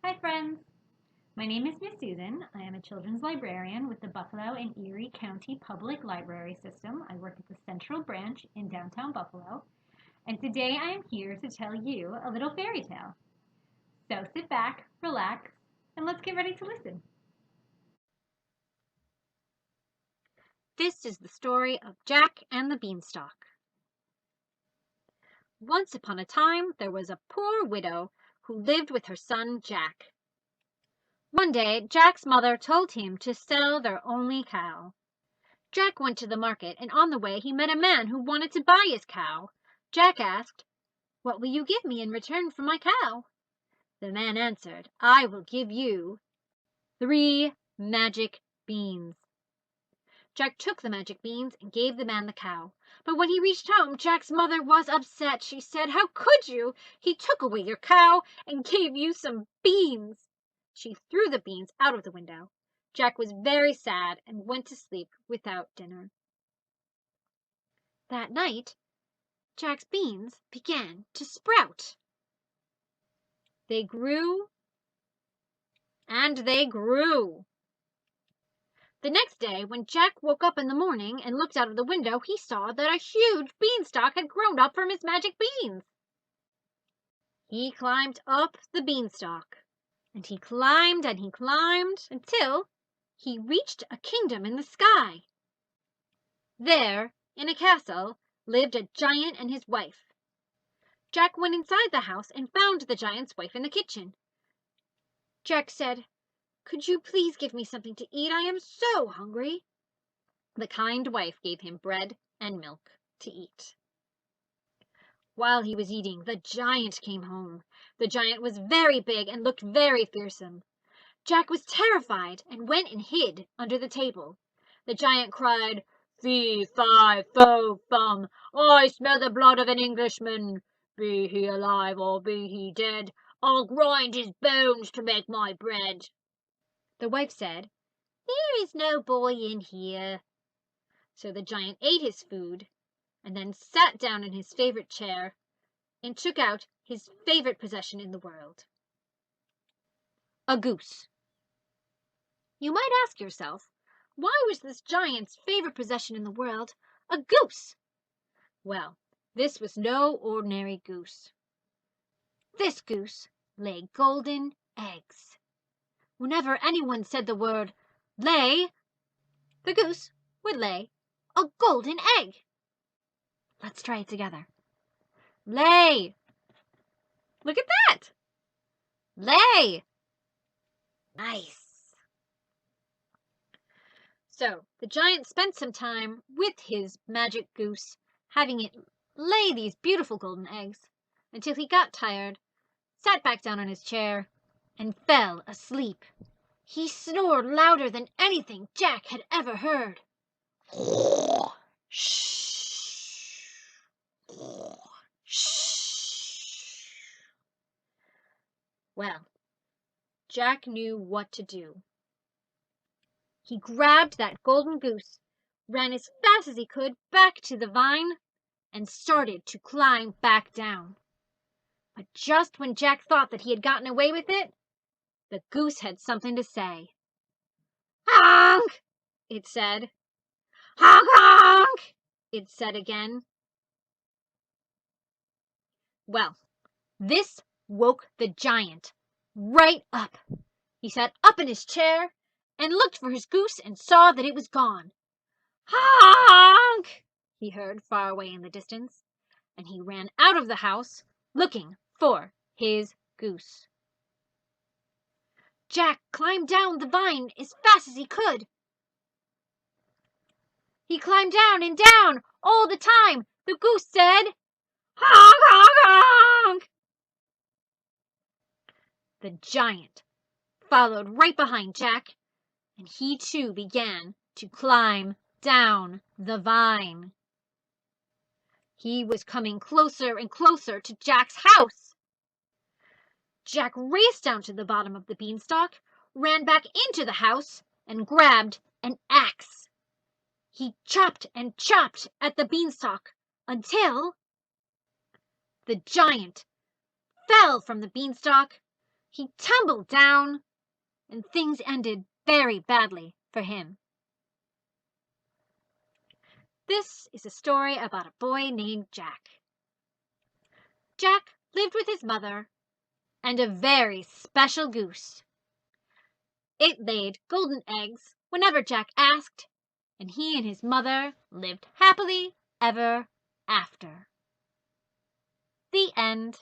Hi friends! My name is Miss Susan. I am a children's librarian with the Buffalo and Erie County Public Library System. I work at the Central Branch in downtown Buffalo. And today I am here to tell you a little fairy tale. So sit back, relax, and let's get ready to listen. This is the story of Jack and the Beanstalk. Once upon a time, there was a poor widow who lived with her son Jack. One day, Jack's mother told him to sell their only cow. Jack went to the market, and on the way he met a man who wanted to buy his cow. Jack asked, "What will you give me in return for my cow?" The man answered, "I will give you 3 magic beans." Jack took the magic beans and gave the man the cow. But when he reached home, Jack's mother was upset. She said, "How could you? He took away your cow and gave you some beans." She threw the beans out of the window. Jack was very sad and went to sleep without dinner. That night, Jack's beans began to sprout. They grew and they grew. The next day, when Jack woke up in the morning and looked out of the window, he saw that a huge beanstalk had grown up from his magic beans. He climbed up the beanstalk, and he climbed until he reached a kingdom in the sky. There, in a castle, lived a giant and his wife. Jack went inside the house and found the giant's wife in the kitchen. Jack said, "Could you please give me something to eat? I am so hungry." The kind wife gave him bread and milk to eat. While he was eating, the giant came home. The giant was very big and looked very fearsome. Jack was terrified and went and hid under the table. The giant cried, "Fee, fi, fo, fum, I smell the blood of an Englishman. Be he alive or be he dead, I'll grind his bones to make my bread." The wife said, "There is no boy in here." So the giant ate his food and then sat down in his favorite chair and took out his favorite possession in the world, a goose. You might ask yourself, why was this giant's favorite possession in the world a goose? Well, this was no ordinary goose. This goose laid golden eggs. Whenever anyone said the word lay, the goose would lay a golden egg. Let's try it together. Lay. Look at that. Lay. Nice. So the giant spent some time with his magic goose, having it lay these beautiful golden eggs, until he got tired, sat back down on his chair, and fell asleep. He snored louder than anything Jack had ever heard. Well, Jack knew what to do. He grabbed that golden goose, ran as fast as he could back to the vine, and started to climb back down. But just when Jack thought that he had gotten away with it, the goose had something to say. "Honk!" it said. "Honk, honk!" it said again. Well, this woke the giant right up. He sat up in his chair and looked for his goose and saw that it was gone. "Honk!" he heard far away in the distance, and he ran out of the house looking for his goose. Jack climbed down the vine as fast as he could. He climbed down and down all the time. The goose said, "Honk, honk, honk!" The giant followed right behind Jack, and he too began to climb down the vine. He was coming closer and closer to Jack's house. Jack raced down to the bottom of the beanstalk, ran back into the house, and grabbed an axe. He chopped and chopped at the beanstalk until the giant fell from the beanstalk he tumbled down, and things ended very badly for him. This is a story about a boy named Jack. Jack lived with his mother and a very special goose. It laid golden eggs whenever Jack asked, and he and his mother lived happily ever after. The end.